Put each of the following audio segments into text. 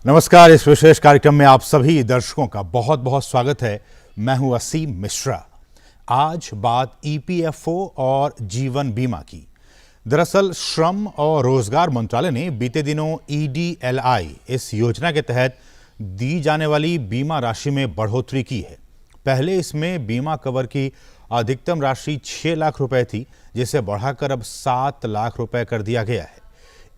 नमस्कार। इस विशेष कार्यक्रम में आप सभी दर्शकों का बहुत बहुत स्वागत है। मैं हूं असीम मिश्रा। आज बात ईपीएफओ और जीवन बीमा की। दरअसल श्रम और रोजगार मंत्रालय ने बीते दिनों ईडीएलआई इस योजना के तहत दी जाने वाली बीमा राशि में बढ़ोतरी की है। पहले इसमें बीमा कवर की अधिकतम राशि 6 लाख रुपए थी, जिसे बढ़ाकर अब 7 लाख रुपए कर दिया गया है।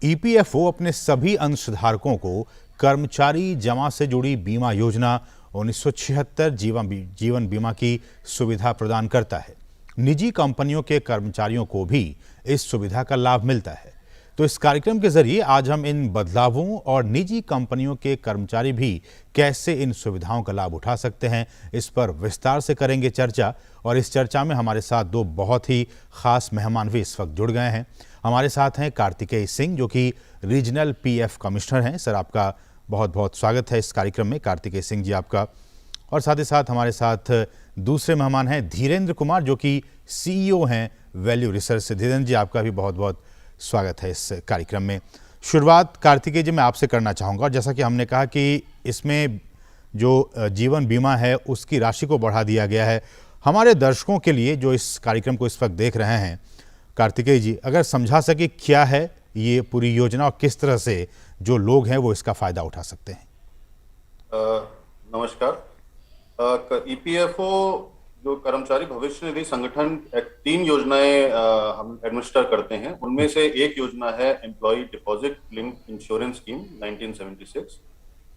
ईपीएफओ अपने सभी अंशधारकों को कर्मचारी जमा से जुड़ी बीमा योजना 1976 जीवन बीमा की सुविधा प्रदान करता है। निजी कंपनियों के कर्मचारियों को भी इस सुविधा का लाभ मिलता है। तो इस कार्यक्रम के जरिए आज हम इन बदलावों और निजी कंपनियों के कर्मचारी भी कैसे इन सुविधाओं का लाभ उठा सकते हैं, इस पर विस्तार से करेंगे चर्चा। और इस चर्चा में हमारे साथ दो बहुत ही खास मेहमान भी इस वक्त जुड़ गए हैं। हमारे साथ हैं कार्तिकेय सिंह, जो कि रीजनल पीएफ कमिश्नर हैं। सर, आपका बहुत बहुत स्वागत है इस कार्यक्रम में। कार्तिकेय सिंह जी आपका। और साथ ही साथ हमारे साथ दूसरे मेहमान हैं धीरेन्द्र कुमार, जो कि सीईओ हैं वैल्यू रिसर्च से। धीरेन्द्र जी, आपका भी बहुत बहुत स्वागत है इस कार्यक्रम में। शुरुआत कार्तिकेय जी मैं आपसे करना चाहूँगा। और जैसा कि हमने कहा कि इसमें जो जीवन बीमा है उसकी राशि को बढ़ा दिया गया है। हमारे दर्शकों के लिए जो इस कार्यक्रम को इस वक्त देख रहे हैं, कार्तिकेय जी अगर समझा सके क्या है ये पूरी योजना और किस तरह से जो लोग हैं वो इसका फायदा उठा सकते हैं। नमस्कार। ईपीएफओ जो कर्मचारी भविष्य निधि संगठन 3 योजनाएं हम एडमिनिस्टर करते हैं। उनमें से एक योजना है employee deposit linked insurance scheme 1976।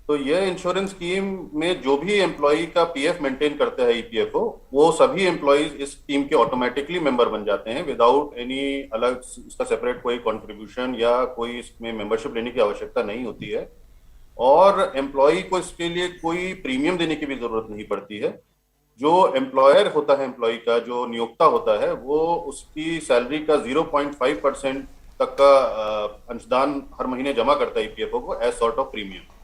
तो यह इंश्योरेंस स्कीम में जो भी एम्प्लॉय का पीएफ मेंटेन करता है ईपीएफओ, वो सभी एम्प्लॉयज इस स्कीम के ऑटोमेटिकली मेंबर बन जाते हैं विदाउट एनी अलग इसका सेपरेट कोई कंट्रीब्यूशन या कोई इसमें मेंबरशिप लेने की आवश्यकता नहीं होती है। और एम्प्लॉय को इसके लिए कोई प्रीमियम देने की भी जरूरत नहीं पड़ती है। जो एम्प्लॉयर होता है, एम्प्लॉय का जो नियोक्ता होता है, वो उसकी सैलरी का 0.5% तक का अंशदान हर महीने जमा करता है ईपीएफओ को एज सॉर्ट ऑफ प्रीमियम।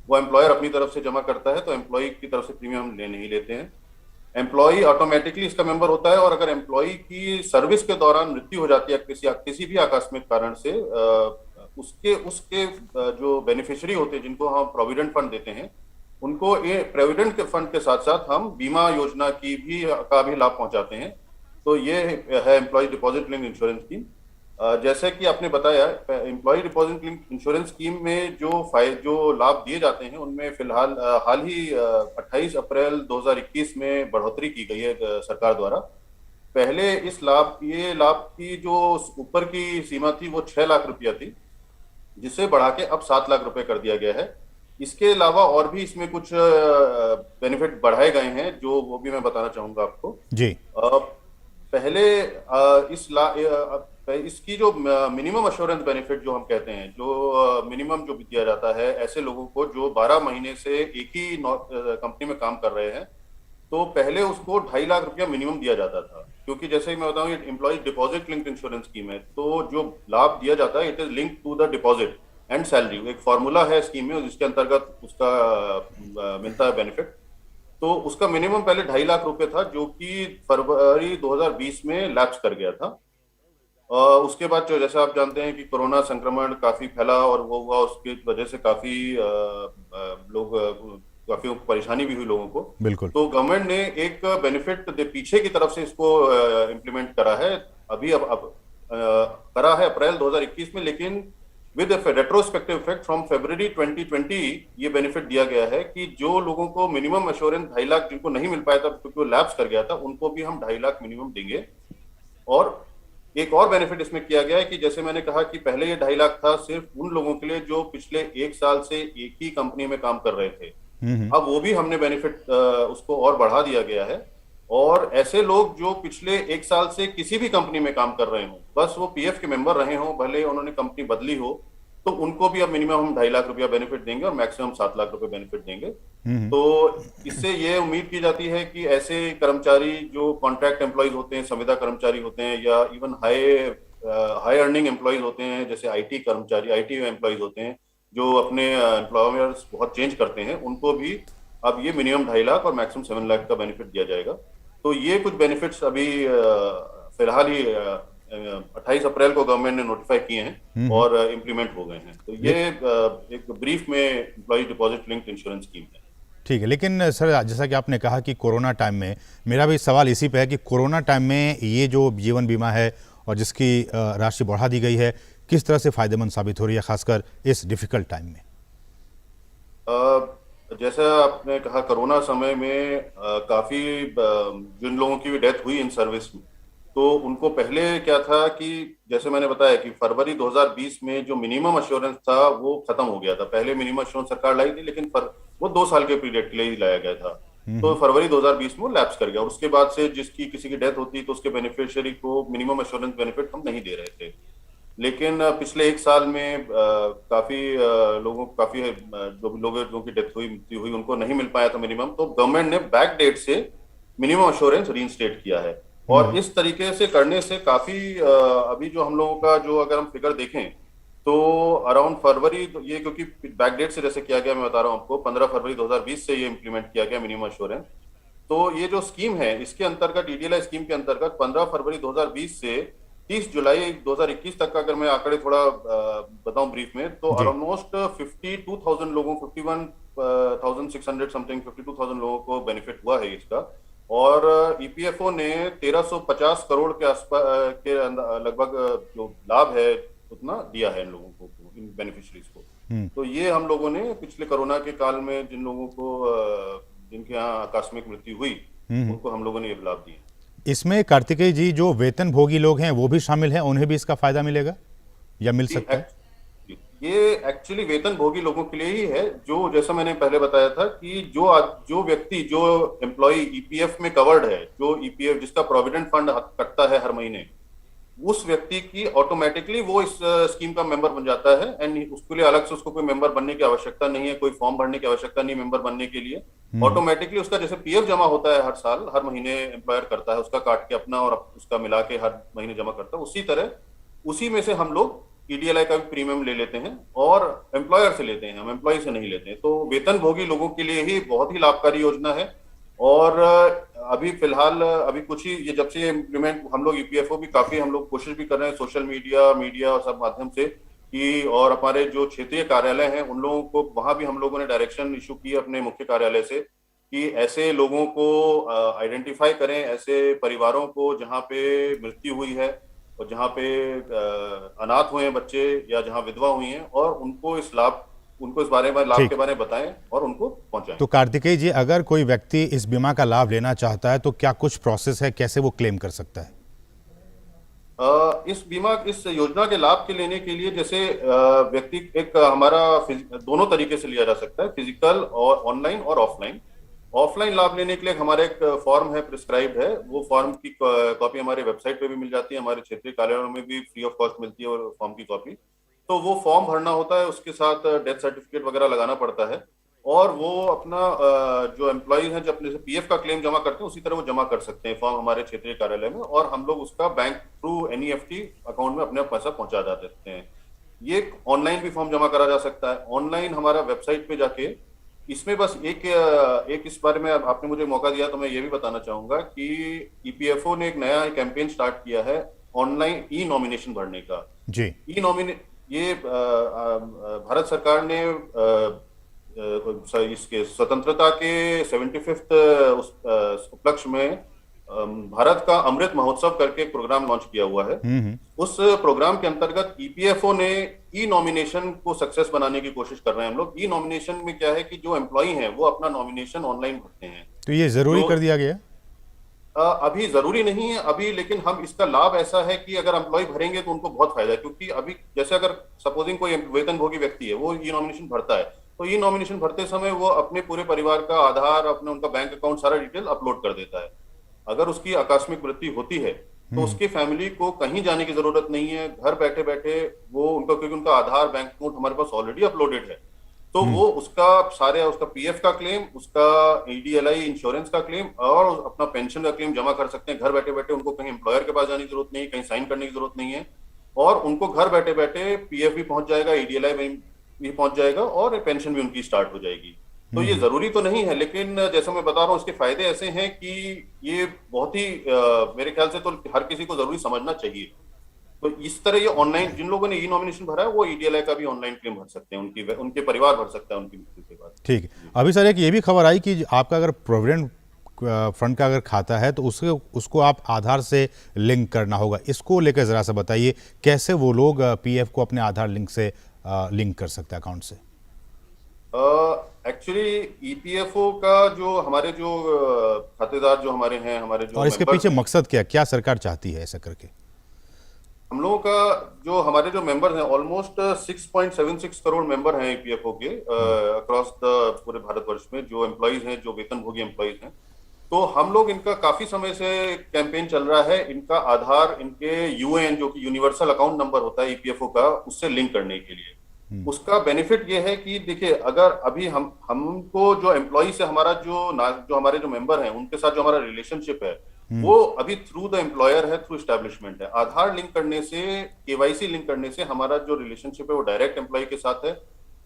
वो एम्प्लॉयर अपनी तरफ से जमा करता है, तो एम्प्लॉय की तरफ से प्रीमियम हम ले नहीं लेते हैं। एम्प्लॉय ऑटोमेटिकली इसका मेंबर होता है। और अगर एम्प्लॉय की सर्विस के दौरान मृत्यु हो जाती है किसी भी आकस्मिक कारण से, उसके जो बेनिफिशियरी होते हैं, जिनको हम प्रोविडेंट फंड देते हैं, उनको ये प्रोविडेंट के फंड के साथ साथ हम बीमा योजना का भी लाभ पहुंचाते हैं। तो ये है employee deposit linked insurance scheme. जैसे कि आपने बताया, employee deposit linked insurance scheme में जो लाभ दिए जाते हैं, उनमें फिलहाल हाल ही 28 अप्रैल 2021 में बढ़ोतरी की गई है सरकार द्वारा। पहले ये लाभ की जो ऊपर की सीमा थी वो 6 लाख रुपया थी, जिसे बढ़ा के अब 7 लाख रुपए कर दिया गया है। इसके अलावा और भी इसमें कुछ बेनिफिट बढ़ाए गए हैं, जो वो भी मैं बताना चाहूंगा आपको जी। पहले इसकी जो मिनिमम अश्योरेंस बेनिफिट जो हम कहते हैं, जो मिनिमम जो दिया जाता है ऐसे लोगों को जो 12 महीने से एक ही कंपनी में काम कर रहे हैं, तो पहले उसको 2.5 लाख रुपया मिनिमम दिया जाता था। क्योंकि जैसे मैं बताऊं, ये employee deposit linked insurance scheme है, तो जो लाभ दिया जाता है it is linked to the deposit and salary. एक फॉर्मूला है स्कीम में, जिसके अंतर्गत उसका मिलता है बेनिफिट। तो उसका मिनिमम पहले 2.5 लाख रुपए था, जो कि फरवरी 2020 में लैप्स कर गया था। उसके बाद जो, जैसे आप जानते हैं कि कोरोना संक्रमण काफी फैला और वो हुआ, उसकी वजह से काफी परेशानी भी हुई लोगों को। बिल्कुल। तो गवर्नमेंट ने एक बेनिफिट पीछे की तरफ से इसको इम्प्लीमेंट करा है। अब करा है अप्रैल 2021 में, लेकिन विद रेट्रोस्पेक्टिव इफेक्ट फ्रॉम फरवरी 2020 ये बेनिफिट दिया गया है कि जो लोगों को मिनिमम एश्योरेंस 2.5 लाख जिनको नहीं मिल पाया था क्योंकि वो लैप्स कर गया था, उनको भी हम 2.5 लाख मिनिमम देंगे। और एक और बेनिफिट इसमें किया गया है कि जैसे मैंने कहा कि पहले ये 2.5 लाख था सिर्फ उन लोगों के लिए जो पिछले 1 साल से एक ही कंपनी में काम कर रहे थे। अब वो भी हमने बेनिफिट उसको और बढ़ा दिया गया है। और ऐसे लोग जो पिछले 1 साल से किसी भी कंपनी में काम कर रहे हों, बस वो पीएफ के मेंबर रहे हों, भले उन्होंने कंपनी बदली हो, तो उनको भी अब मिनिमम हम 2.5 लाख रुपया बेनिफिट देंगे और मैक्सिमम 7 लाख रुपए बेनिफिट देंगे। तो इससे ये उम्मीद की जाती है कि ऐसे कर्मचारी जो कॉन्ट्रैक्ट एम्प्लॉयज होते हैं, संविदा कर्मचारी होते हैं, या इवन हाई अर्निंग एम्प्लॉयज होते हैं, जैसे आईटी एम्प्लॉयज होते हैं, जो अपने एम्प्लॉयर्स बहुत चेंज करते हैं, उनको भी अब ये मिनिमम 2.5 लाख और मैक्सिमम 7 लाख का बेनिफिट दिया जाएगा। तो ये कुछ बेनिफिट्स अभी फिलहाल ही 28 अप्रैल को गवर्नमेंट ने नोटिफाई किए हैं और इम्प्लीमेंट हो गए हैं। तो ये एक ब्रीफ में employee deposit linked insurance scheme है। ठीक है, लेकिन सर जैसा कि आपने कहा कि कोरोना टाइम में, मेरा भी सवाल इसी पे है कि कोरोना टाइम में ये जो जीवन बीमा है और जिसकी राशि बढ़ा दी गई है, किस तरह से फायदेमंद साबित हो रही है, खासकर इस डिफिकल्ट टाइम में? जैसा आपने कहा, कोरोना समय में काफी जिन लोगों की भी डेथ हुई इन सर्विस में, तो उनको पहले क्या था कि जैसे मैंने बताया कि फरवरी 2020 में जो मिनिमम अश्योरेंस था वो खत्म हो गया था। पहले मिनिमम अश्योरेंस सरकार लाई थी, लेकिन वो 2 साल के पीरियड के लिए ही लाया गया था। तो फरवरी 2020 में वो लैप्स कर गया और उसके बाद से जिसकी किसी की डेथ होती तो उसके बेनिफिशियरी को मिनिमम अश्योरेंस बेनिफिट हम नहीं दे रहे थे। लेकिन पिछले 1 साल में काफी लोगों काफी जो की डेथ हुई, मृत्यु हुई, उनको नहीं मिल पाया था मिनिमम, तो गवर्नमेंट ने बैक डेट से मिनिमम अश्योरेंस रीइंस्टेट किया है। और इस तरीके से करने से काफी अभी जो हम लोगों का जो अगर हम फिगर देखें तो अराउंड फरवरी, तो ये क्योंकि बैक डेट से जैसे किया गया, मैं बता रहा हूँ आपको, 15 फरवरी 2020 से ये इंप्लीमेंट किया गया मिनिमम अश्योरेंस। तो ये जो स्कीम है, इसके अंतर्गत डीडीएलआई स्कीम के अंतर्गत 15 फरवरी 2020 से 30 जुलाई 2021 तक का अगर मैं आंकड़े थोड़ा बताऊं ब्रीफ में, तो ऑलमोस्ट 52,000 लोगों, 51,600 समथिंग 52,000 लोगों को बेनिफिट हुआ है इसका। और ईपीएफओ ने 1350 करोड़ के आसपास के लगभग जो लाभ है उतना दिया है इन लोगों को, इन बेनिफिशरीज को। तो ये हम लोगों ने पिछले कोरोना के काल में जिन लोगों को जिनके यहाँ आकस्मिक मृत्यु हुई, उनको हम लोगों ने ये लाभ दिए। इसमें कार्तिकेय जी, जो वेतन भोगी लोग हैं वो भी शामिल हैं, उन्हें भी इसका फायदा मिलेगा या मिल सकता है? ये एक्चुअली वेतन भोगी लोगों के लिए ही है, जो जैसा मैंने पहले बताया था कि जो व्यक्ति, जो एम्प्लॉय ईपीएफ में कवर्ड है, जो ईपीएफ जिसका प्रोविडेंट फंड कटता है हर महीने, उस व्यक्ति की ऑटोमेटिकली वो इस स्कीम का मेंबर बन जाता है। एंड उसके लिए अलग से उसको कोई मेंबर बनने की आवश्यकता नहीं है, कोई फॉर्म भरने की आवश्यकता नहीं मेंबर बनने के लिए। ऑटोमेटिकली उसका जैसे पीएफ जमा होता है हर साल, हर महीने एम्प्लॉयर करता है, उसका काट के अपना और उसका मिला के हर महीने जमा करता है, उसी तरह उसी में से हम लोग ईडीएलआई का भी प्रीमियम ले लेते हैं और एम्प्लॉयर से लेते हैं, हम एम्प्लॉय से नहीं लेते हैं। तो वेतन भोगी लोगों के लिए ही बहुत ही लाभकारी योजना है। और अभी फिलहाल अभी कुछ ही, ये जब से ये इम्प्लीमेंट, हम लोग ईपीएफओ भी काफी हम लोग कोशिश भी कर रहे हैं सोशल मीडिया और सब माध्यम से कि, और हमारे जो क्षेत्रीय कार्यालय हैं उन लोगों को, वहां भी हम लोगों ने डायरेक्शन इशू की अपने मुख्य कार्यालय से कि ऐसे लोगों को आइडेंटिफाई करें, ऐसे परिवारों को जहाँ पे मृत्यु हुई है और जहाँ पे अनाथ हुए हैं बच्चे या जहाँ विधवा हुई हैं, और उनको इस बारे में, लाभ के बारे में बताएं और उनको पहुंचाएं। तो कार्तिकेय जी, अगर कोई व्यक्ति इस बीमा का लाभ लेना चाहता है तो क्या कुछ प्रोसेस है, कैसे वो क्लेम कर सकता है? इस योजना के लाभ के लेने के लिए जैसे व्यक्ति एक हमारा दोनों तरीके से लिया जा सकता है, फिजिकल और ऑनलाइन और ऑफलाइन। ऑफलाइन लाभ लेने के लिए हमारा एक फॉर्म है, प्रिस्क्राइब है, वो फॉर्म की कॉपी हमारे वेबसाइट पे भी मिल जाती है, हमारे क्षेत्रीय कार्यालयों में भी फ्री ऑफ कॉस्ट मिलती है और फॉर्म की कॉपी। तो वो फॉर्म भरना होता है, उसके साथ डेथ सर्टिफिकेट वगैरह लगाना पड़ता है, और वो अपना जो एम्प्लॉय हैं, जब अपने से पीएफ का क्लेम जमा करते हैं उसी तरह वो जमा कर सकते हैं फॉर्म हमारे क्षेत्रीय कार्यालय में, और हम लोग उसका बैंक थ्रू एनईएफटी अकाउंट में अपने पैसा पहुंचा देते हैं। ये ऑनलाइन भी फॉर्म जमा करा जा सकता है, ऑनलाइन हमारा वेबसाइट पे जाके। इसमें बस एक इस बारे में आपने मुझे मौका दिया तो मैं ये भी बताना चाहूंगा कि ईपीएफओ ने एक नया कैंपेन स्टार्ट किया है ऑनलाइन ई नॉमिनेशन भरने का। जी, ये भारत सरकार ने इसके स्वतंत्रता के 75th उपलक्ष्य में भारत का अमृत महोत्सव करके एक प्रोग्राम लॉन्च किया हुआ है। उस प्रोग्राम के अंतर्गत ईपीएफओ ने ई नॉमिनेशन को सक्सेस बनाने की कोशिश कर रहे हैं हम लोग। ई नॉमिनेशन में क्या है कि जो एम्प्लॉई हैं वो अपना नॉमिनेशन ऑनलाइन भरते हैं। तो ये जरूरी कर दिया गया? अभी जरूरी नहीं है अभी, लेकिन हम इसका लाभ ऐसा है कि अगर एम्प्लॉय भरेंगे तो उनको बहुत फायदा है, क्योंकि अभी जैसे अगर सपोजिंग कोई वेतन भोगी व्यक्ति है, वो ई नॉमिनेशन भरता है, तो ई नॉमिनेशन भरते समय वो अपने पूरे परिवार का आधार, अपने उनका बैंक अकाउंट, सारा डिटेल अपलोड कर देता है। अगर उसकी आकस्मिक मृत्यु होती है तो उसकी फैमिली को कहीं जाने की जरूरत नहीं है, घर बैठे बैठे वो उनका, क्योंकि उनका आधार, बैंक अकाउंट हमारे पास ऑलरेडी अपलोडेड है, तो वो उसका पीएफ का क्लेम, उसका ईडीएलआई इंश्योरेंस का क्लेम और अपना पेंशन का क्लेम जमा कर सकते हैं घर बैठे बैठे। उनको कहीं एम्प्लॉयर के पास जाने की जरूरत नहीं, कहीं साइन करने की जरूरत नहीं है, और उनको घर बैठे बैठे पीएफ भी पहुंच जाएगा, ईडीएलआई भी पहुंच जाएगा और पेंशन भी उनकी स्टार्ट हो जाएगी। तो ये जरूरी तो नहीं है, लेकिन जैसा मैं बता रहा हूँ इसके फायदे ऐसे हैं कि ये बहुत ही मेरे ख्याल से तो हर किसी को जरूरी समझना चाहिए तो इस तरह ये ऑनलाइन, जिन लोगों ने ई नॉमिनेशन भरा है वो ईडीएलआई का भी ऑनलाइन क्लेम भर सकते हैं, उनके परिवार भर सकता है उनकी मृत्यु के बाद। ठीक है। अभी सर एक ये भी खबर आई कि आपका अगर प्रोविडेंट फंड का अगर खाता है तो उसको आप आधार से लिंक करना होगा। इसको लेकर ज़रा सा बताइए, कैसे वो लोग पीएफ को अपने आधार लिंक से लिंक कर सकते हैं अकाउंट से? एक्चुअली ईपीएफओ का जो हमारे जो खातेदार जो हमारे हैं, हमारे जो और इसके members पीछे हैं, मकसद क्या सरकार चाहती है ऐसा करके? हम लोगों का जो हमारे जो मेंबर हैं, ऑलमोस्ट 6.76 करोड़ मेंबर हैं ईपीएफओ के अक्रॉस द पूरे भारतवर्ष में, जो एम्प्लॉइज हैं, जो वेतनभोगी एम्प्लॉइज हैं। तो हम लोग इनका काफी समय से कैंपेन चल रहा है, इनका आधार इनके यूएएन जो कि यूनिवर्सल अकाउंट नंबर होता है ईपीएफओ का, उससे लिंक करने के लिए। उसका बेनिफिट ये है कि देखिए, अगर अभी हमको जो एम्प्लॉय से हमारा जो हमारे जो मेंबर हैं उनके साथ जो हमारा रिलेशनशिप है वो अभी थ्रू द एम्प्लॉयर है, थ्रू एस्टैब्लिशमेंट है। आधार लिंक करने से, केवाईसी लिंक करने से हमारा जो रिलेशनशिप है वो डायरेक्ट एम्प्लॉय के साथ है।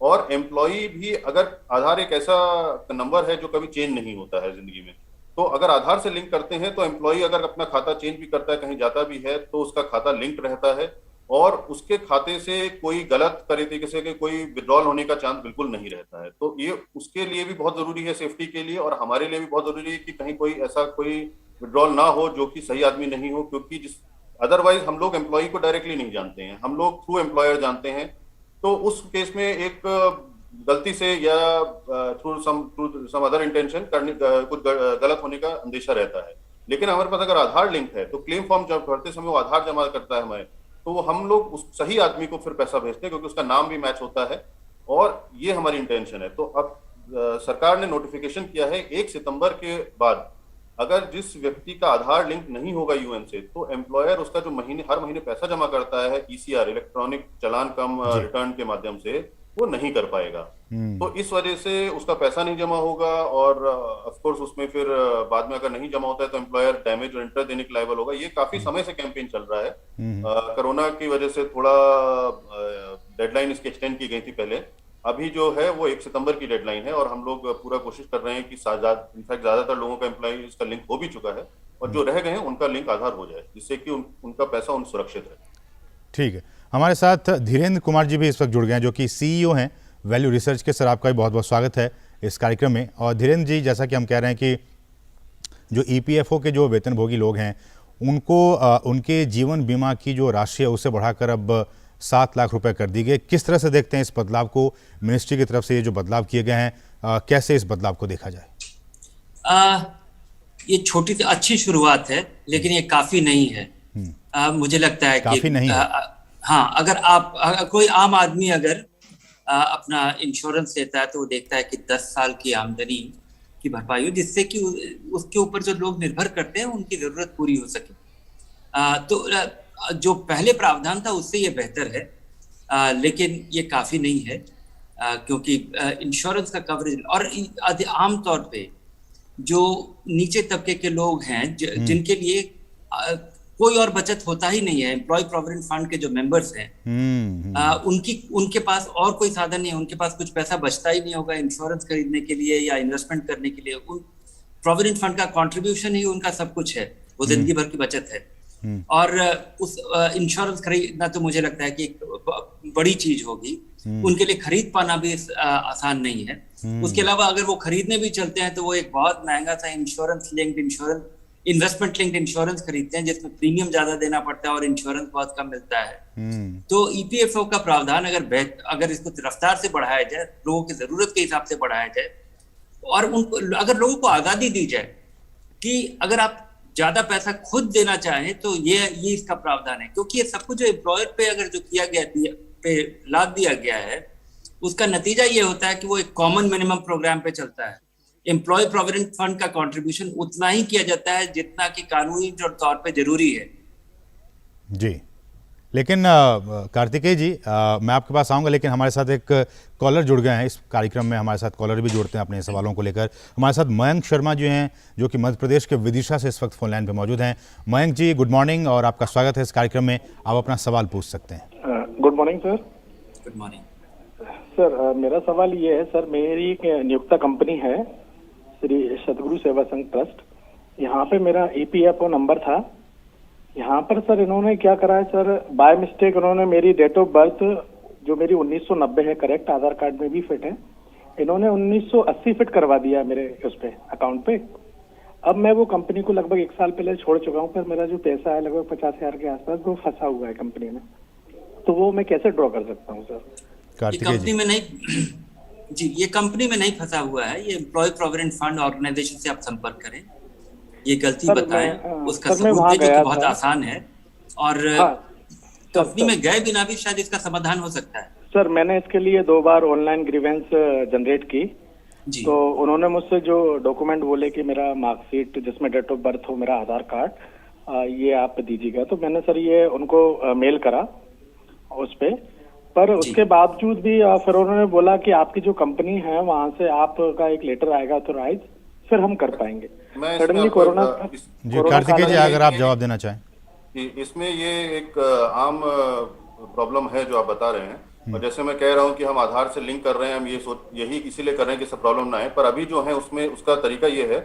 और एम्प्लॉय भी, अगर आधार एक ऐसा नंबर है जो कभी चेंज नहीं होता है जिंदगी में, तो अगर आधार से लिंक करते हैं तो एम्प्लॉय अगर अपना खाता चेंज भी करता है, कहीं जाता भी है, तो उसका खाता लिंक रहता है और उसके खाते से कोई गलत तरीके से कोई विड्रॉल होने का चांस बिल्कुल नहीं रहता है। तो ये उसके लिए भी बहुत जरूरी है, सेफ्टी के लिए, और हमारे लिए भी बहुत जरूरी है कि कहीं कोई विड्रॉल ना हो जो कि सही आदमी नहीं हो, क्योंकि अदरवाइज हम लोग एम्प्लॉय को डायरेक्टली नहीं जानते हैं, हम लोग थ्रू एम्प्लॉयर जानते हैं। तो उस केस में एक गलती से या थ्रू सम अदर इंटेंशन कुछ गलत होने का अंदेशा रहता है। लेकिन हमारे पास अगर आधार लिंक है तो क्लेम फॉर्म जब भरते समय वो आधार जमा करता है हमारे, तो हम लोग उस सही आदमी को फिर पैसा भेजते हैं, क्योंकि उसका नाम भी मैच होता है और ये हमारी इंटेंशन है। तो अब सरकार ने नोटिफिकेशन किया है 1 सितंबर के बाद अगर जिस व्यक्ति का आधार लिंक नहीं होगा यूएन से, तो एम्प्लॉयर उसका जो हर महीने पैसा जमा करता है ईसीआर, इलेक्ट्रॉनिक चालान कम रिटर्न के माध्यम से, वो नहीं कर पाएगा। तो इस वजह से उसका पैसा नहीं जमा होगा और ऑफ कोर्स उसमें फिर बाद में अगर नहीं जमा होता है तो एम्प्लॉयर डैमेज और इंटरेस्ट देने के लायबल होगा। ये काफी समय से कैंपेन चल रहा है। कोरोना की वजह से थोड़ा डेडलाइन इसकी एक्सटेंड की गई थी पहले, अभी जो है वो 1 सितंबर की डेडलाइन है और हम लोग पूरा कोशिश कर रहे हैं कि इनफैक्ट ज्यादातर लोगों का एम्प्लॉय का लिंक हो भी चुका है और जो रह गए हैं उनका लिंक आधार हो जाए, जिससे कि उनका पैसा सुरक्षित है। ठीक है। हमारे साथ धीरेन्द्र कुमार जी भी इस वक्त जुड़ गए हैं, जो कि सीईओ हैं वैल्यू रिसर्च के। सर, आपका भी बहुत बहुत स्वागत है इस कार्यक्रम में। और धीरेन्द्र जी, जैसा कि हम कह रहे हैं कि जो ईपीएफओ के जो वेतनभोगी लोग हैं उनको उनके जीवन बीमा की जो राशि है उसे बढ़ाकर अब 7 लाख रुपए कर दी गई। किस तरह से देखते हैं इस बदलाव को? मिनिस्ट्री की तरफ से ये जो बदलाव किए गए हैं, कैसे इस बदलाव को देखा जाए? ये छोटी सी अच्छी शुरुआत है, लेकिन ये काफी नहीं है। मुझे लगता है काफी कि नहीं है। हाँ, अगर कोई आम आदमी अगर अपना इंश्योरेंस लेता है तो वो देखता है कि 10 साल की आमदनी की भरपाई हो, जिससे कि उसके ऊपर जो लोग निर्भर करते हैं उनकी जरूरत पूरी हो सके। तो जो पहले प्रावधान था उससे ये बेहतर है, लेकिन ये काफी नहीं है, क्योंकि इंश्योरेंस का कवरेज और आम तौर पे जो नीचे तबके के लोग हैं जिनके लिए कोई और बचत होता ही नहीं है, एम्प्लॉय प्रोविडेंट फंड के जो मेंबर्स हैं, उनके पास और कोई साधन नहीं है, उनके पास कुछ पैसा बचता ही नहीं होगा इंश्योरेंस खरीदने के लिए या इन्वेस्टमेंट करने के लिए। उन प्रोविडेंट फंड का कंट्रीब्यूशन ही उनका सब कुछ है, वो जिंदगी भर की बचत है। और उस इंश्योरेंस खरीदना तो मुझे लगता है कि एक बड़ी चीज होगी, उनके लिए खरीद पाना भी आसान नहीं है। उसके अलावा अगर वो खरीदने भी चलते हैं तो वो एक बहुत महंगा सा इन्वेस्टमेंट लिंक्ड इंश्योरेंस खरीदते हैं, जिसमें प्रीमियम ज्यादा देना पड़ता है और इंश्योरेंस बहुत कम मिलता है। तो ईपीएफओ का प्रावधान अगर इसको रफ्तार से बढ़ाया जाए, लोगों की जरूरत के हिसाब से बढ़ाया जाए, और उनको अगर लोगों को आजादी दी जाए कि अगर आप ज्यादा पैसा खुद देना चाहें तो ये इसका प्रावधान है। क्योंकि ये सब कुछ जो एम्प्लॉयर पे अगर जो किया गया पे लाद दिया गया है, उसका नतीजा ये होता है कि वो एक कॉमन मिनिमम प्रोग्राम पे चलता है। एम्प्लॉय प्रोविडेंट फंड का कंट्रीब्यूशन उतना ही किया जाता है जितना कि कानूनी तौर पे जरूरी है। जी, लेकिन कार्तिकेय जी, मैं आपके पास आऊंगा, लेकिन हमारे साथ एक कॉलर जुड़ गए हैं इस कार्यक्रम में। हमारे साथ कॉलर भी जुड़ते हैं अपने सवालों को लेकर। हमारे साथ मयंक शर्मा जी हैं, जो कि मध्य प्रदेश के विदिशा से इस वक्त फोन लाइन पे मौजूद हैं। मयंक जी, गुड मॉर्निंग और आपका स्वागत है इस कार्यक्रम में। आप अपना सवाल पूछ सकते हैं। Good morning sir. Good morning sir, मेरा सवाल ये है सर, मेरी एक नियुक्ता कंपनी है श्री सतगुरु सेवा संघ ट्रस्ट। यहाँ पे मेरा ईपीएफओ नंबर था, यहाँ पर सर इन्होंने क्या करा है सर, बाय मिस्टेक उन्होंने मेरी डेट ऑफ बर्थ जो मेरी 1990 है, करेक्ट, आधार कार्ड में भी फिट है, इन्होंने 1980 फिट करवा दिया मेरे उस पे अकाउंट पे। अब मैं वो कंपनी को लगभग 1 साल पहले छोड़ चुका हूँ, पर मेरा जो पैसा है लगभग 50,000 के आसपास वो फंसा हुआ है कंपनी में, तो वो मैं कैसे ड्रॉ कर सकता हूँ सर? ये कार्तिकेय कंपनी जी, में नहीं जी, ये कंपनी में नहीं फंसा हुआ है, ये एम्प्लॉय प्रोविडेंट फंड ऑर्गेनाइजेशन से आप संपर्क करें, ये गलती सर, बताएं, उसका सर, मैं सबूत वहाँ दें, जो कि गया बहुत था। आसान है और हाँ कंपनी में गए बिना भी शायद इसका समाधान हो सकता है। सर, मैंने इसके लिए 2 बार ऑनलाइन ग्रीवेंस जनरेट की, जी तो उन्होंने मुझसे जो डॉक्यूमेंट बोले कि मेरा मार्कशीट जिसमें डेट ऑफ बर्थ हो, मेरा आधार कार्ड, ये आप दीजिएगा, तो मैंने सर ये उनको मेल करा उस पे, पर उसके बावजूद भी फिर उन्होंने बोला कि आपकी जो कंपनी है वहां से आपका एक लेटर आएगा ऑथराइज, फिर हम कर पाएंगे। मैं इसमें सडनली आपको, कोरोना जी कोरोना कार्तिकेय जी, काल में- अगर आप जवाब देना चाहें। इसमें ये एक आम प्रॉब्लम है जो आप बता रहे हैं, और जैसे मैं कह रहा हूं कि हम आधार से लिंक कर रहे हैं, हम यही इसीलिए कर रहे हैं कि सब प्रॉब्लम ना है, पर अभी जो है उसमें उसका तरीका ये है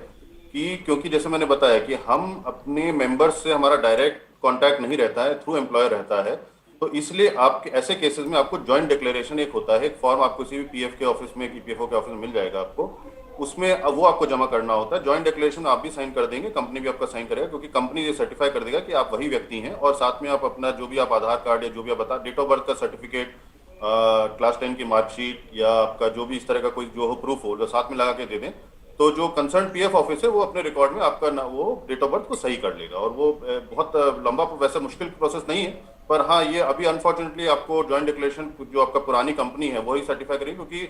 कि क्योंकि जैसे मैंने बताया कि हम अपने मेंबर्स से हमारा डायरेक्ट कांटेक्ट नहीं रहता है, थ्रू एम्प्लॉयर रहता है, तो इसलिए आपके ऐसे केसेस में आपको जॉइंट डिक्लेरेशन एक होता है, एक फॉर्म आपको किसी भी पीएफ के ऑफिस में, ईपीएफओ के ऑफिस में मिल जाएगा आपको, उसमें अब वो आपको जमा करना होता है। जॉइंट डिक्लेरेशन आप भी साइन कर देंगे, कंपनी भी आपका साइन करेगा, क्योंकि कंपनी ये सर्टिफाई कर देगा कि आप वही व्यक्ति हैं, और साथ में आप अपना जो भी आप आधार कार्ड या जो भी आप बता, डेट ऑफ बर्थ का सर्टिफिकेट, क्लास 10 की मार्कशीट या आपका जो भी इस तरह का कोई जो हो प्रूफ हो, जो साथ में लगा के दे दें, तो जो कंसर्न पीएफ ऑफिस है वो अपने रिकॉर्ड में आपका वो डेट ऑफ बर्थ को सही कर लेगा। और वो बहुत लंबा, वैसे मुश्किल प्रोसेस नहीं है, पर हाँ ये अभी अनफॉर्चुनेटली आपको जॉइंट डिक्लेरेशन जो आपका पुरानी कंपनी है वही सर्टिफाई करेगी, क्योंकि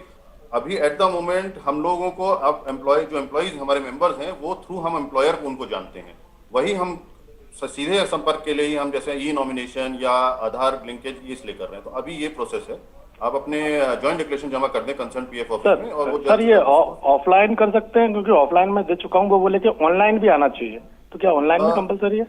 अभी एट द मोमेंट हम लोगों को अब एम्प्लॉयज हमारे मेंबर्स हैं वो थ्रू हम एम्प्लॉयर को उनको जानते हैं, वही हम सीधे संपर्क के लिए ही हम जैसे ई नॉमिनेशन या आधार लिंकेज ये इसलिए कर रहे हैं। तो अभी ये प्रोसेस है, आप अपने जॉइंट डिक्लेरेशन जमा कर दें कंसर्न पीएफ ऑफिस में, और वो सर ये ऑफलाइन कर सकते हैं? क्योंकि ऑफलाइन में दे चुका हूँ, वो बोले कि ऑनलाइन भी आना चाहिए, तो क्या ऑनलाइन में कंपलसरी है?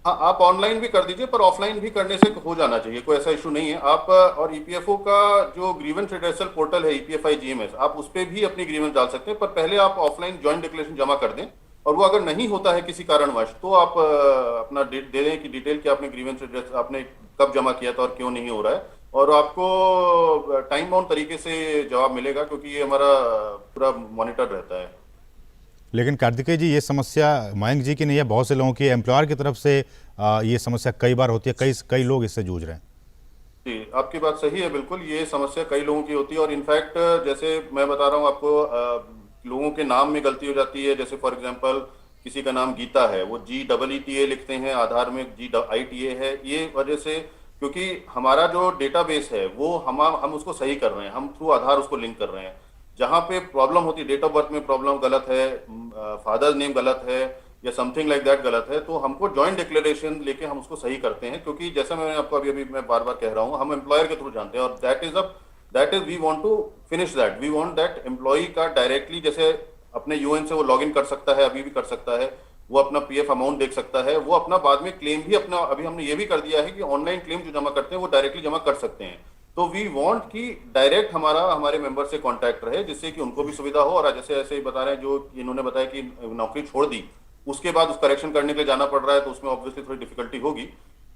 हाँ, आप ऑनलाइन भी कर दीजिए, पर ऑफलाइन भी करने से हो जाना चाहिए, कोई ऐसा इशू नहीं है। आप और ईपीएफओ का जो ग्रीवेंस रिड्रेसल पोर्टल है ईपीएफआई जीएमएस, आप उस पर भी अपनी ग्रीवेंस डाल सकते हैं, पर पहले आप ऑफलाइन जॉइंट डिक्लेरेशन जमा कर दें, और वो अगर नहीं होता है किसी कारणवश तो आप अपना दे दें कि डिटेल कि आपने ग्रीवेंस रिड्रेस आपने कब जमा किया था और क्यों नहीं हो रहा है, और आपको टाइम बाउंड तरीके से जवाब मिलेगा, क्योंकि ये हमारा पूरा मॉनिटर रहता है। लेकिन कार्तिकेय जी, ये समस्या मयंक जी की नहीं है, बहुत से लोगों की एम्प्लॉयर की तरफ से ये समस्या कई बार होती है, कई लोग इससे जूझ रहे हैं। जी, आपकी बात सही है, बिल्कुल ये समस्या कई लोगों की होती है, और इनफैक्ट जैसे मैं बता रहा हूँ आपको, लोगों के नाम में गलती हो जाती है। जैसे फॉर एग्जांपल किसी का नाम गीता है, वो GEETA लिखते हैं, आधार में GITA है, ये वजह से, क्योंकि हमारा जो डेटाबेस है वो हम उसको सही कर रहे हैं, हम थ्रू आधार उसको लिंक कर रहे हैं। जहाँ पे प्रॉब्लम होती है, डेट ऑफ बर्थ में प्रॉब्लम गलत है, फादर्स नेम गलत है या समथिंग लाइक दैट गलत है, तो हमको जॉइंट डिक्लेरेशन लेके हम उसको सही करते हैं, क्योंकि जैसा मैंने आपको अभी मैं बार बार कह रहा हूँ, हम एम्प्लॉयर के थ्रू जानते हैं, और that is we want to finish that, we want that employee का डायरेक्टली जैसे अपने यूएन से वो लॉग इन कर सकता है, अभी भी कर सकता है, वो अपना पीएफ अमाउंट देख सकता है, वो अपना बाद में क्लेम भी अपना, अभी हमने ये भी कर दिया है कि ऑनलाइन क्लेम जो जमा करते हैं वो डायरेक्टली जमा कर सकते हैं। तो वी वांट कि डायरेक्ट हमारे मेंबर से कांटेक्ट रहे, जिससे कि उनको भी सुविधा हो, और जैसे ऐसे ही बता रहे हैं जो इन्होंने बताया कि नौकरी छोड़ दी, उसके बाद उस करेक्शन करने के लिए जाना पड़ रहा है, तो उसमें ऑब्वियसली थोड़ी डिफिकल्टी होगी।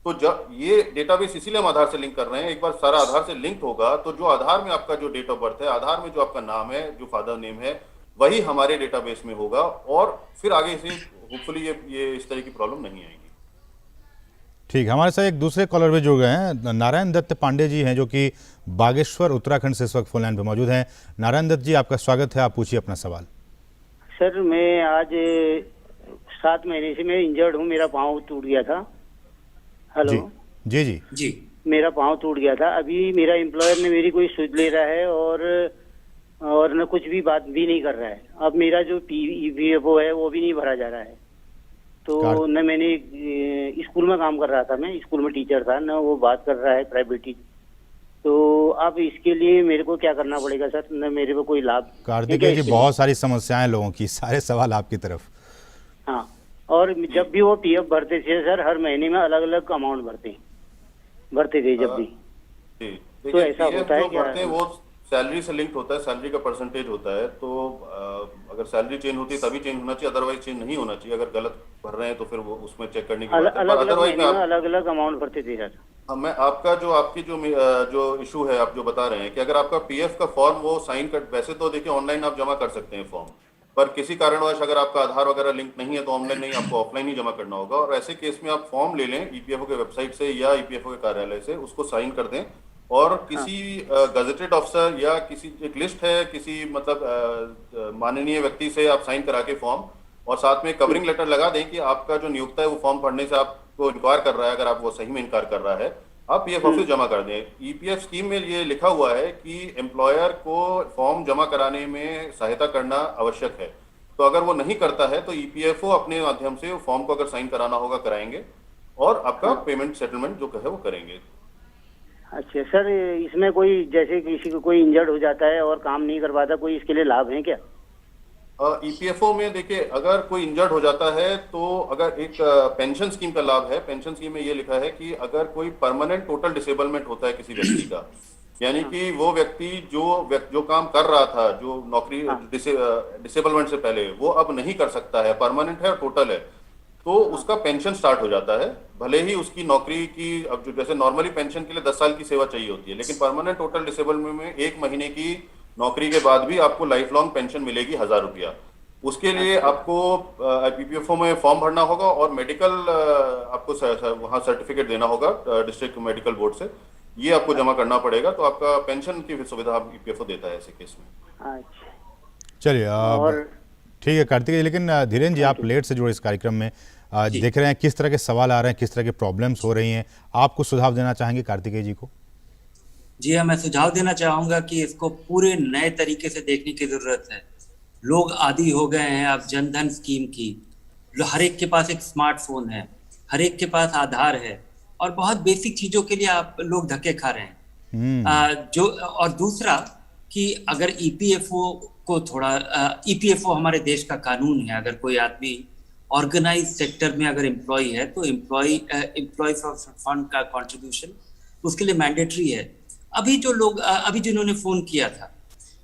तो जब ये डेटाबेस इसीलिए हम आधार से लिंक कर रहे हैं, एक बार सारा आधार से लिंक होगा तो जो आधार में आपका जो डेट ऑफ बर्थ है, आधार में जो आपका नाम है, जो फादर नेम है, वही हमारे डेटाबेस में होगा, और फिर आगे से होपफुली ये इस तरह की प्रॉब्लम नहीं आएगी। ठीक, हमारे साथ एक दूसरे कॉलर भी जुड़ गए हैं, नारायण दत्त पांडे जी हैं, जो कि बागेश्वर उत्तराखंड से इस वक्त फोन लाइन पे मौजूद हैं। नारायण दत्त जी, आपका स्वागत है, आप पूछिए अपना सवाल। सर, मैं आज 7 महीने से मैं इंजर्ड हूँ, मेरा पाँव टूट गया था। हेलो जी जी जी मेरा पाँव टूट गया था। अभी मेरा एम्प्लॉयर ने मेरी कोई सुध ले रहा है और न कुछ भी बात भी नहीं कर रहा है। अब मेरा जो PEFO है वो भी नहीं भरा जा रहा है। तो न मैंने स्कूल में काम कर रहा था, मैं स्कूल में टीचर था, न वो बात कर रहा है प्राइवेट टीचर। तो अब इसके लिए मेरे को क्या करना पड़ेगा सर? न मेरे को कोई लाभ? कार्तिकेय जी, बहुत सारी समस्याएं लोगों की, सारे सवाल आपकी तरफ। हाँ, और जब भी वो PF भरते थे सर, हर महीने में अलग अलग अमाउंट भरते थे जब भी। जी, तो ऐसा होता है जो क्या? भरते हैं वो सैलरी से लिंक्ड होता है, सैलरी का परसेंटेज होता है, तो अगर सैलरी चेंज होती है तभी चेंज होना चाहिए, अदरवाइज चेंज नहीं होना चाहिए। अगर गलत भर रहे हैं तो फिर वो उसमें चेक करने की बात है, अलग पर अलग अदरवाइज महीने में अलग अलग अमाउंट भरते थे सर। मैं आपका जो आपकी जो इशू है, आप जो बता रहे हैं कि अगर आपका पीएफ का फॉर्म वो साइन कर, वैसे तो देखिए ऑनलाइन आप जमा कर सकते हैं फॉर्म, पर किसी कारणवश अगर आपका आधार वगैरह लिंक नहीं है तो ऑनलाइन नहीं, आपको ऑफलाइन ही जमा करना होगा। और ऐसे केस में आप फॉर्म ले लें ईपीएफओ के वेबसाइट से या ईपीएफओ के कार्यालय से, उसको साइन कर दें और किसी गजेटेड ऑफिसर या किसी, एक लिस्ट है किसी मतलब माननीय व्यक्ति से आप साइन करा के फॉर्म, और साथ में कवरिंग लेटर लगा दें कि आपका जो नियोक्ता है वो फॉर्म भरने से आपको इनकार कर रहा है। अगर आप वो सही में इनकार कर रहा है, आप पीएफ ऑफिस जमा कर दें। ईपीएफ स्कीम में ये लिखा हुआ है कि एम्प्लॉयर को फॉर्म जमा कराने में सहायता करना आवश्यक है, तो अगर वो नहीं करता है तो ईपीएफओ अपने माध्यम से फॉर्म को अगर साइन कराना होगा कराएंगे और आपका पेमेंट सेटलमेंट जो है वो करेंगे। अच्छा सर, इसमें कोई जैसे किसी को कोई इंजर्ड हो जाता है और काम नहीं कर पाता, कोई इसके लिए लाभ है क्या? ईपीएफओ में देखिए, अगर कोई इंजर्ड हो जाता है तो अगर एक पेंशन स्कीम का लाभ है। पेंशन स्कीम में ये लिखा है कि अगर कोई परमानेंट टोटल डिसेबलमेंट होता है किसी व्यक्ति का, यानी कि वो व्यक्ति जो काम कर रहा था, जो नौकरी डिसेबलमेंट से पहले, वो अब नहीं कर सकता है, परमानेंट है और टोटल है, तो उसका पेंशन स्टार्ट हो जाता है। भले ही उसकी नौकरी की, अब जो जैसे नॉर्मली पेंशन के लिए 10 साल की सेवा चाहिए होती है, लेकिन परमानेंट टोटल डिसेबलमेंट में 1 महीने की नौकरी के बाद भी आपको लाइफ लॉन्ग पेंशन मिलेगी 1000 रुपया। उसके लिए आपको पीपीएफओ में फॉर्म भरना होगा और मेडिकल आपको वहाँ सर्टिफिकेट देना होगा डिस्ट्रिक्ट मेडिकल बोर्ड से, ये आपको जमा करना पड़ेगा, तो आपका पेंशन की सुविधा ईपीएफओ देता है ऐसे केस में। अच्छा, चलिए और ठीक है कार्तिक जी, लेकिन धीरेन्द्र जी आप लेट से जुड़े इस कार्यक्रम में, देख रहे हैं किस तरह के सवाल आ रहे हैं, किस तरह के प्रॉब्लम्स हो रही हैं, आप कुछ सुझाव देना चाहेंगे कार्तिकेय जी को? जी हाँ, मैं सुझाव देना चाहूंगा कि इसको पूरे नए तरीके से देखने की जरूरत है। लोग आदी हो गए हैं अब जनधन स्कीम की, हर एक के पास एक स्मार्टफोन है, हर एक के पास आधार है, और बहुत बेसिक चीजों के लिए आप लोग धक्के खा रहे हैं। जो और दूसरा कि अगर ईपीएफओ को थोड़ा, ईपीएफओ हमारे देश का कानून है, अगर कोई आदमी ऑर्गेनाइज सेक्टर में अगर एम्प्लॉय है तो एम्प्लॉय फंड का कंट्रीब्यूशन उसके लिए मैंडेटरी है। अभी जो लोग अभी जिन्होंने फोन किया था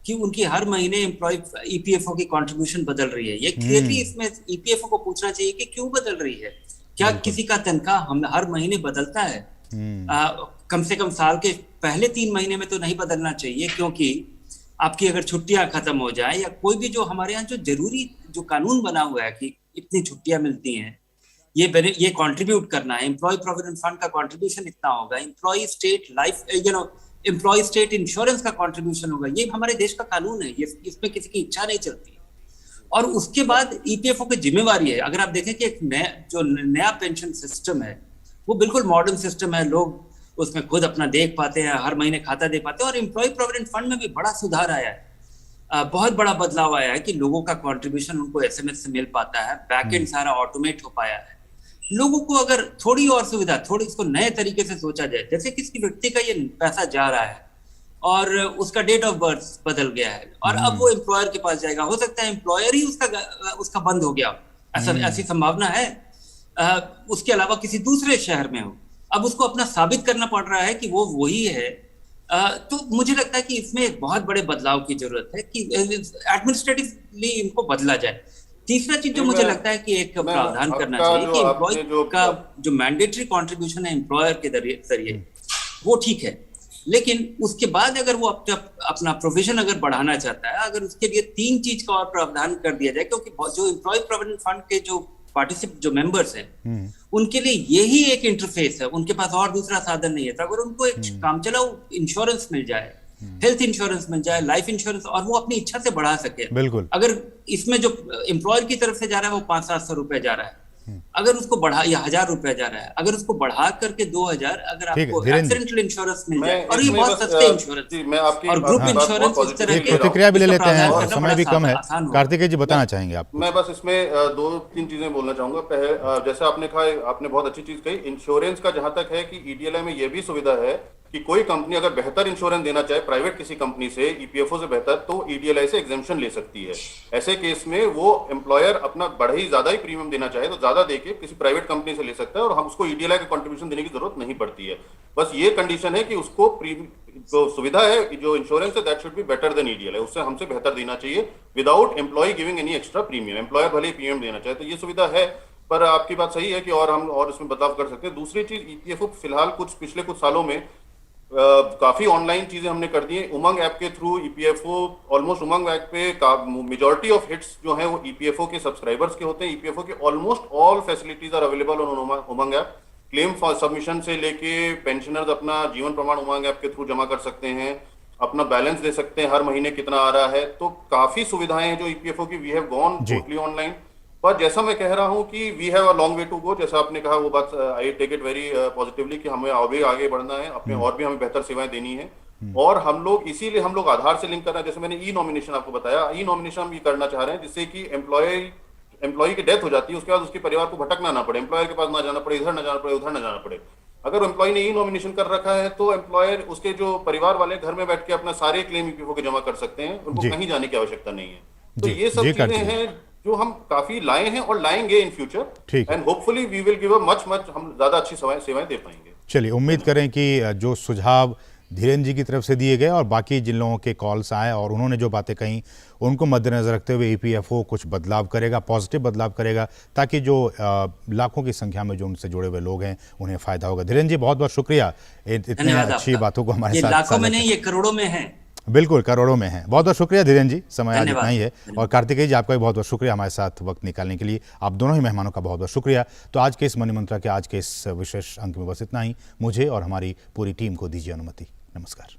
कि उनकी हर महीने एम्प्लॉय ईपीएफओ की कंट्रीब्यूशन बदल रही है, ये क्लियरली इसमें ईपीएफओ को पूछना चाहिए कि क्यों बदल रही है। क्या किसी का तनख्वाह हम हर महीने बदलता है? कम से कम साल के पहले 3 महीने में तो नहीं बदलना चाहिए, क्योंकि आपकी अगर छुट्टियां खत्म हो जाए या कोई भी जो हमारे यहाँ जो जरूरी जो कानून बना हुआ है कि इतनी छुट्टियां मिलती हैं, ये कंट्रीब्यूट करना है, एम्प्लॉय प्रोविडेंट फंड का कंट्रीब्यूशन इतना होगा, employee state life employee state insurance का कंट्रीब्यूशन होगा, ये हमारे देश का कानून है, ये इसमें किसी की इच्छा नहीं चलती। और उसके बाद ईपीएफओ की जिम्मेवारी है, अगर आप देखें कि एक नया पेंशन सिस्टम है वो बिल्कुल मॉडर्न सिस्टम है, लोग उसमें खुद अपना देख पाते हैं, हर महीने खाता दे पाते हैं, और एम्प्लॉय प्रोविडेंट फंड में भी बड़ा सुधार आया है, बहुत बड़ा बदलाव आया है कि लोगों का कंट्रीब्यूशन उनको एसएमएस से मिल पाता है, बैकएंड सारा ऑटोमेट हो पाया है। लोगों को अगर थोड़ी और सुविधा, थोड़ी इसको नए तरीके से सोचा जाए, जैसे किसी व्यक्ति का ये पैसा जा रहा है और उसका डेट ऑफ बर्थ बदल गया है और अब वो एम्प्लॉयर के पास जाएगा, हो सकता है एम्प्लॉयर ही उसका बंद हो गया, ऐसी संभावना है, उसके अलावा किसी दूसरे शहर में हो, अब उसको अपना साबित करना पड़ रहा है कि वो वही है। तो मुझे लगता है कि इसमें एक बहुत बड़े बदलाव की जरूरत है कि एडमिनिस्ट्रेटिवली इनको बदला जाए। तीसरा चीज जो मुझे लगता है कि एक प्रावधान करना चाहिए कि एम्प्लॉय का जो मैंडेटरी कंट्रीब्यूशन है एम्प्लॉयर के जरिए वो ठीक है, लेकिन उसके बाद अगर वो अपना प्रोविजन अगर बढ़ाना चाहता है, अगर उसके लिए 3 चीज का और प्रावधान कर दिया जाए, क्योंकि जो एम्प्लॉय प्रोविडेंट फंड के जो मेंबर्स हैं उनके लिए यही एक इंटरफेस है, उनके पास और दूसरा साधन नहीं है। तो अगर उनको एक कामचलाऊ इंश्योरेंस मिल जाए, हेल्थ इंश्योरेंस मिल जाए, लाइफ इंश्योरेंस, और वो अपनी इच्छा से बढ़ा सके। बिल्कुल, अगर इसमें जो एम्प्लॉयर की तरफ से जा रहा है वो 500-700 रुपए जा रहा है, अगर उसको बढ़ा, या 1000 रुपए जा रहा है, अगर उसको बढ़ा करके 2000, अगर आपको एक्सीडेंटल इंश्योरेंस मिल जाए, और ये बहुत सस्ते इंश्योरेंस और ग्रुप इंश्योरेंस, इस तरह के प्रतिक्रिया भी ले लेते हैं और समय भी कम है। कार्तिकेय जी बताना चाहेंगे आप? मैं बस इसमें 2-3 चीजें बोलना चाहूंगा। पहले जैसे आपने कहा, आपने बहुत अच्छी चीज कही, इंश्योरेंस का जहां तक है कि ईडीएलआई में ये भी सुविधा है कि कोई कंपनी अगर बेहतर इंश्योरेंस देना चाहे प्राइवेट किसी कंपनी से ईपीएफओ से बेहतर, तो ईडीएलआई से एग्जेम्पशन ले सकती है। ऐसे केस में वो एम्प्लॉयर अपना बड़े ही ज्यादा ही प्रीमियम देना चाहे तो ज्यादा देके किसी प्राइवेट कंपनी से ले सकता है और हम उसको ईडीएलआई का कंट्रीब्यूशन देने की जरूरत नहीं पड़ती है। बस ये कंडीशन है कि उसको जो सुविधा है, जो इंश्योरेंस है, that should be better than EDLI, उससे हमसे बेहतर देना चाहिए without employ giving any extra premium. Employer भले ही प्रीमियम देना चाहे, तो ये सुविधा है। पर आपकी बात सही है कि और हम और इसमें बदलाव कर सकते हैं। दूसरी चीज, ईपीएफओ फिलहाल पिछले कुछ सालों में काफी ऑनलाइन चीजें हमने कर दी है। उमंग ऐप के थ्रू ईपीएफओ, ऑलमोस्ट उमंग ऐप पे मेजॉरिटी ऑफ हिट्स जो हैं वो ईपीएफओ के सब्सक्राइबर्स के होते हैं। ईपीएफओ के almost all facilities are available on Umang app. Claim submission से लेके पेंशनर्स अपना जीवन प्रमाण उमंग ऐप के थ्रू जमा कर सकते हैं, अपना बैलेंस दे सकते हैं, हर महीने कितना आ रहा है। तो काफी सुविधाएं हैं जो ईपीएफओ की, we have gone totally online. पर जैसा मैं कह रहा हूं कि we have a long way to go, जैसा आपने कहा वो बात I take it very positively कि हमें आगे बढ़ना है, अपने और भी हमें बेहतर सेवाएं देनी है। और हम लोग इसीलिए हम लोग आधार से लिंक कर रहे हैं। जैसे मैंने ई नॉमिनेशन आपको बताया, ई नॉमिनेशन हम ये करना चाह रहे हैं जिससे कि एम्प्लॉय की डेथ हो जाती है, उसके बाद उसके परिवार को भटकना ना पड़े, एम्प्लॉयर के पास ना जाना पड़े, इधर ना जाना पड़े, उधर ना जाना पड़े। अगर एम्प्लॉय ने ई नॉमिनेशन कर रखा है तो एम्प्लॉयर, उसके जो परिवार वाले घर में बैठ के अपना सारे क्लेम ईपीएफओ के जमा कर सकते हैं, उनको कहीं जाने की आवश्यकता नहीं है। तो ये सब चीजें हैं जो हम काफी लाए हैं और लाएंगे in future, and hopefully we will give a much हम ज्यादा अच्छी सेवाएं दे पाएंगे। चलिए, उम्मीद करें कि जो सुझाव धीरेन्द्र जी की तरफ से दिए गए और बाकी जिन लोगों के कॉल्स आए और उन्होंने जो बातें कहीं उनको मद्देनजर रखते हुए ईपीएफओ कुछ बदलाव करेगा, पॉजिटिव बदलाव करेगा, ताकि जो लाखों की संख्या में जो उनसे जुड़े हुए लोग हैं उन्हें फायदा होगा। धीरेन्द्र जी, बहुत बहुत शुक्रिया इतनी अच्छी बातों को हमारे साथ। लाखों में नहीं, ये करोड़ों में है। बिल्कुल, करोड़ों में है। बहुत बहुत शुक्रिया धीरेन्द्र जी, समय आज इतना ही है। और कार्तिकेय जी, आपका भी बहुत बहुत शुक्रिया हमारे साथ वक्त निकालने के लिए। आप दोनों ही मेहमानों का बहुत बहुत शुक्रिया। तो आज के इस मनी मंत्रा के आज के इस विशेष अंक में बस इतना ही। मुझे और हमारी पूरी टीम को दीजिए अनुमति। नमस्कार।